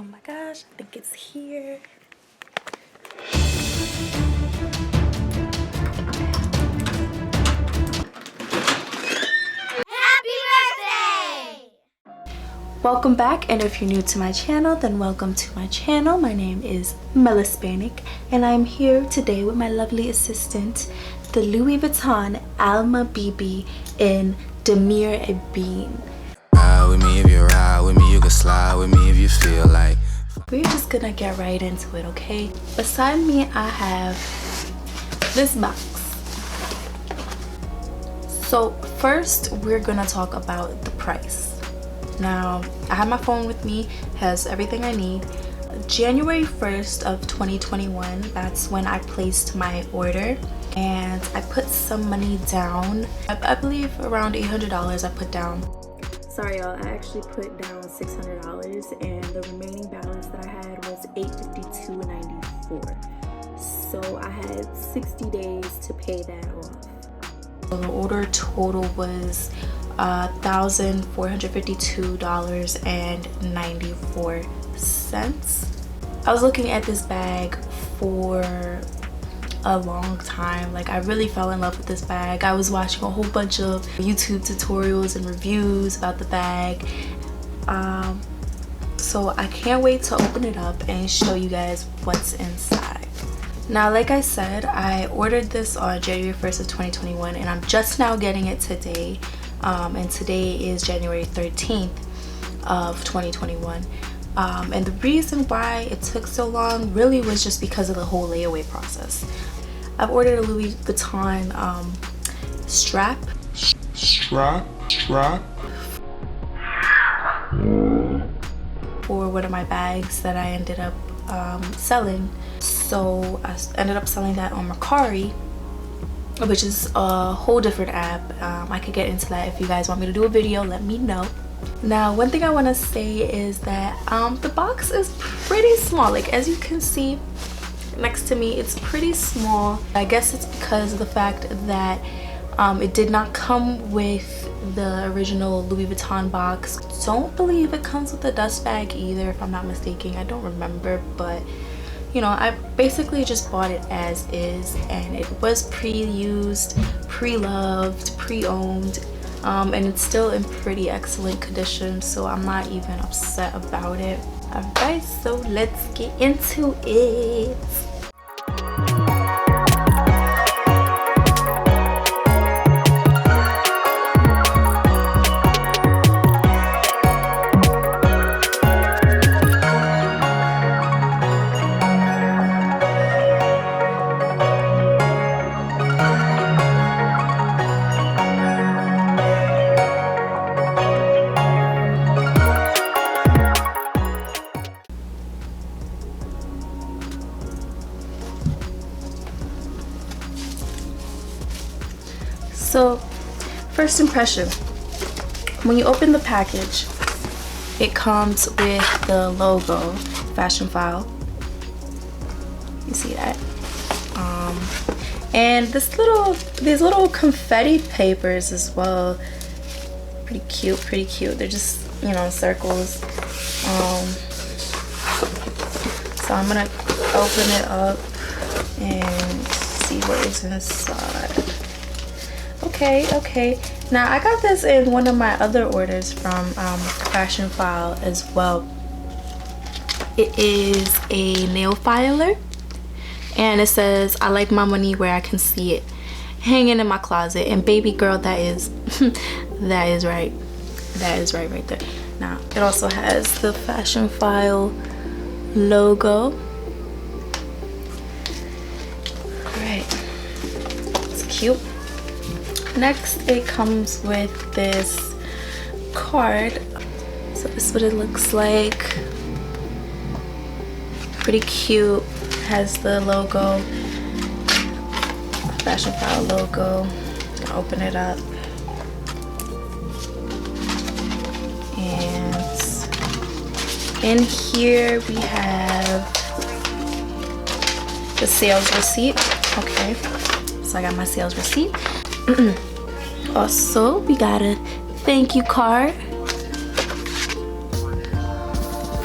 Oh my gosh, I think it's here. Happy birthday! Welcome back, and if you're new to my channel, then welcome to my channel. My name is Hispanic, and I'm here today with my lovely assistant, the Louis Vuitton Alma BB in Damier Ebene. Ride with me if you ride with me, you can slide with me if you feel like. We're just gonna get right into it, okay? Beside me, I have this box. So first, we're gonna talk about the price. Now, I have my phone with me, has everything I need. January 1st of 2021, that's when I placed my order, and I put some money down. I believe around $800 I put down. Sorry y'all, I actually put down $600, and the remaining balance that I had was $852.94. So I had 60 days to pay that off. So the order total was $1,452.94. I was looking at this bag for a long time. Like, I really fell in love with this bag. I was watching a whole bunch of YouTube tutorials and reviews about the bag. So I can't wait to open it up and show you guys what's inside. Now, like I said, I ordered this on January 1st of 2021, and I'm just now getting it today. And today is January 13th of 2021. And the reason why it took so long really was just because of the whole layaway process. I've ordered a Louis Vuitton strap for one of my bags that I ended up selling. So I ended up selling that on Mercari, which is a whole different app. I could get into that. If you guys want me to do a video, let me know. Now, one thing I want to say is that the box is pretty small. Like, as you can see next to me, it's pretty small. I guess it's because of the fact that it did not come with the original Louis Vuitton box. Don't believe it comes with a dust bag either, if I'm not mistaken. I don't remember, but you know, I basically just bought it as is, and it was pre-used, pre-loved, pre-owned, and it's still in pretty excellent condition, so I'm not even upset about it. Alright, so let's get into it. So, first impression, when you open the package, it comes with the logo, Fashionphile. You see that? And these little confetti papers as well. Pretty cute, pretty cute. They're just, you know, circles. So I'm gonna open it up and see what is inside. Okay. Now, I got this in one of my other orders from Fashionphile as well. It is a nail filer, and it says, "I like my money where I can see it, hanging in my closet." And baby girl, that is that is right. That is right there. Now, it also has the Fashionphile logo. Alright, it's cute. Next, it comes with this card. So this is what it looks like. Pretty cute. Has the logo, Fashionphile logo. I'll open it up. And in here we have the sales receipt. Okay, so I got my sales receipt. Also, we got a thank you card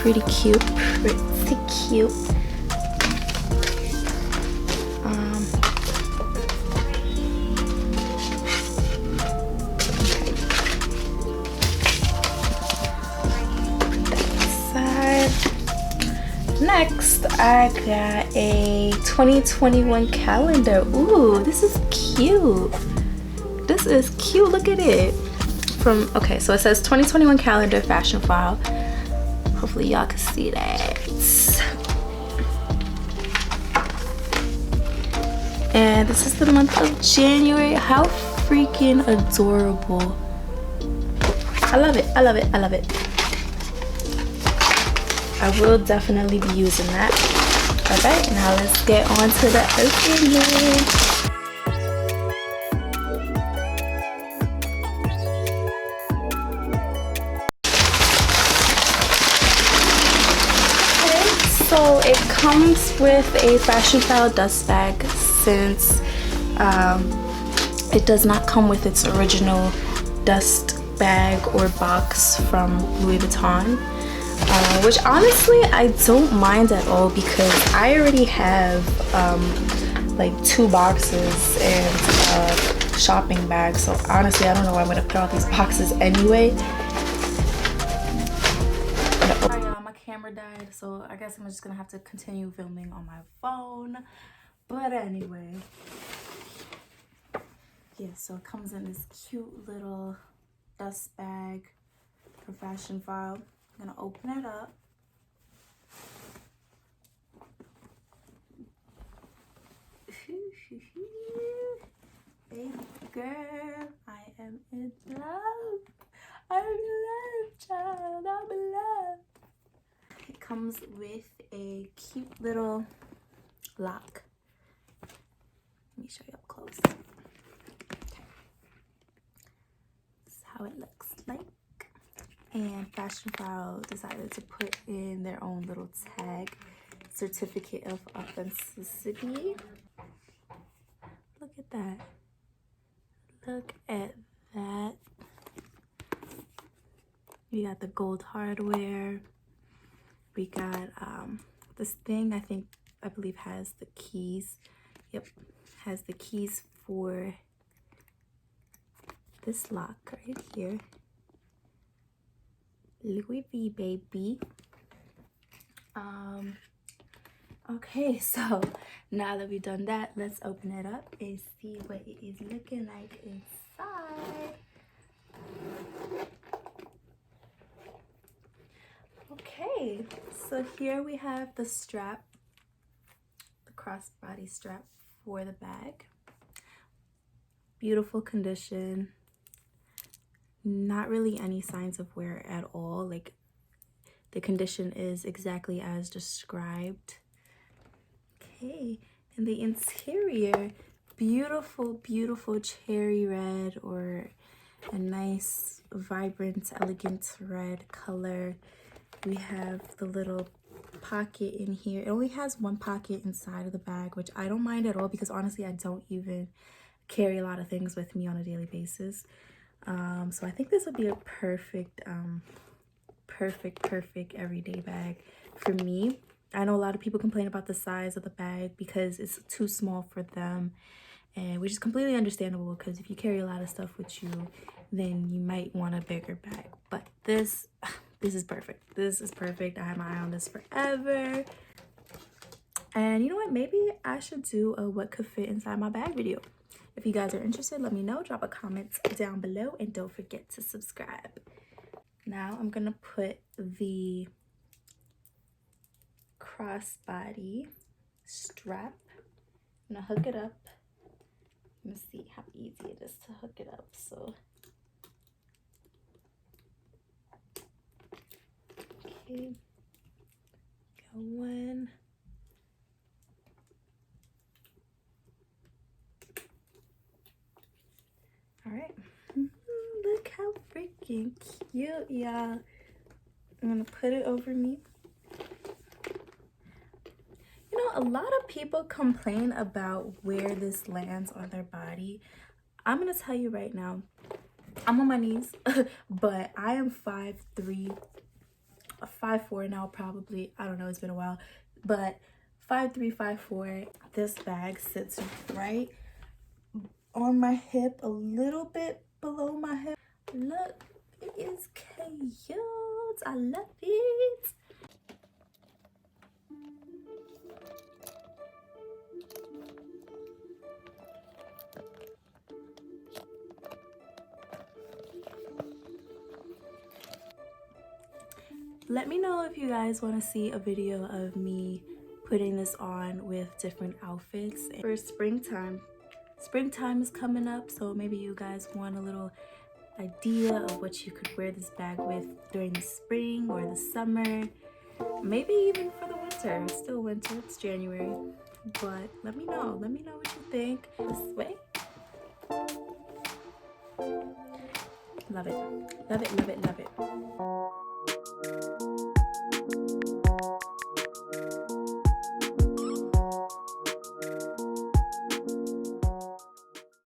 pretty cute, pretty cute. Next, I got a 2021 calendar. Ooh, this is cute. This is cute. Look at it. Okay, so it says 2021 calendar, Fashionphile. Hopefully y'all can see that. And this is the month of January. How freaking adorable. I love it. I love it. I love it. I will definitely be using that. Alright, now let's get on to the opening. Okay, so it comes with a Fashionphile dust bag since it does not come with its original dust bag or box from Louis Vuitton. Which honestly I don't mind at all because I already have like 2 boxes and a shopping bag, so honestly I don't know why I'm gonna put all these boxes anyway. Sorry y'all, my camera died, so I guess I'm just gonna have to continue filming on my phone. But anyway, yeah, so it comes in this cute little dust bag for Fashionphile. I'm gonna open it up. Baby girl, I am in love. I'm in love, child. I'm in love. It comes with a cute little lock. Let me show you up close. Okay. This is how it looks like. And Fashionphile decided to put in their own little tag, certificate of authenticity. Look at that. Look at that. We got the gold hardware. We got this thing I believe has the keys. Yep, has the keys for this lock right here. Louis V, baby. Okay, so now that we've done that, let's open it up and see what it is looking like inside. Okay, so here we have the strap, the crossbody strap for the bag. Beautiful condition. Not really any signs of wear at all. Like, the condition is exactly as described. Okay, and the interior, beautiful, beautiful cherry red, or a nice, vibrant, elegant red color. We have the little pocket in here. It only has 1 pocket inside of the bag, which I don't mind at all because honestly I don't even carry a lot of things with me on a daily basis. So I think this would be a perfect perfect everyday bag for me. I know a lot of people complain about the size of the bag because it's too small for them, and which is completely understandable because if you carry a lot of stuff with you, then you might want a bigger bag. But this is perfect. This is perfect. I have my eye on this forever. And you know what? Maybe I should do a what could fit inside my bag video. If you guys are interested, let me know. Drop a comment down below and don't forget to subscribe. Now I'm gonna put the crossbody strap. I'm gonna hook it up. Let me see how easy it is to hook it up. So, okay, got one. All right. Look how freaking cute, y'all. I'm gonna put it over me. You know, a lot of people complain about where this lands on their body. I'm gonna tell you right now, I'm on my knees, but I am 5'3", a 5'4" now probably. I don't know, it's been a while. But 5'3", 5'4". This bag sits right on my hip, a little bit below my hip. Look, it is cute. I love it. Let me know if you guys want to see a video of me putting this on with different outfits for springtime. Springtime is coming up, so maybe you guys want a little idea of what you could wear this bag with during the spring or the summer, maybe even for the winter. It's still winter, it's January, but let me know what you think. This way. Love it, love it, love it, love it.